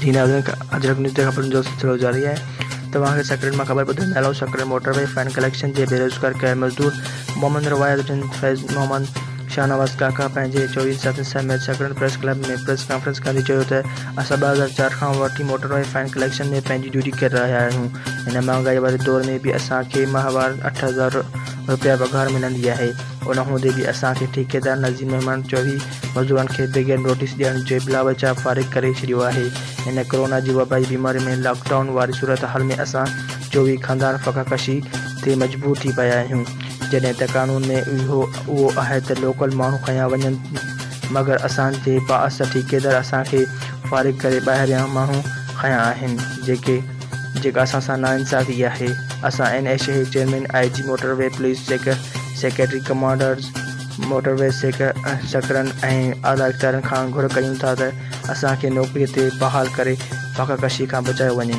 जी नाज़रीन, अजरक न्यूज़ जे ख़बरुनि जो सिलसिलो जारी आहे। तव्हांखे सेक्रेटरी मां ख़बर ॿुधाईंदा हलूं। सेक्रेटरी मोटरवे फाइन कलेक्शन जे बेरोज़गार कयल मज़दूर मोहम्मद रवायतुद्दीन फैज़ मोहम्मद शाहनवाज़ काका पंहिंजे 24 सदस्य में सेक्रेटरी प्रेस क्लब में प्रेस कॉन्फ्रेंस कंदे चयो त असां 2004 खां वठी मोटरवे फाइन कलेक्शन में पंहिंजी ड्यूटी करे रहिया आहियूं। हिन महांगाई वारे दौर में बि असांखे माहवार 8,000 रुपया पघार मिलंदी आहे। उन हूंदे बि असांखे ठेकेदार नज़ीर मेहमान 24 मज़दूरनि खे बग़ैर नोटिस ॾियण जे बिलावजा फारिग करे छॾियो आहे। हिन कोरोना जी वबाई बीमारी में लॉकडाउन वारी सूरत हाल में असां 24 खानदान फ़क़ाकशी ते मजबूर थी पिया आहियूं। जॾहिं त कानून में उहो आहे त लोकल माण्हू खयां वञनि, मगर असांजे पास ठेकेदार असांखे फारिग करे ॿाहिरियां माण्हू खयां आहिनि, जेका असां सां नाइंसाफ़ी आहे। असां NHA chairman IG motorway police secretary commanders motorway सेक्रेटरनि ऐं आला इख़्तियारनि खां घुर कयूं था त असांखे नौकरीअ ते बहाल करे फ़क़ाकशी खां बचायो वञे।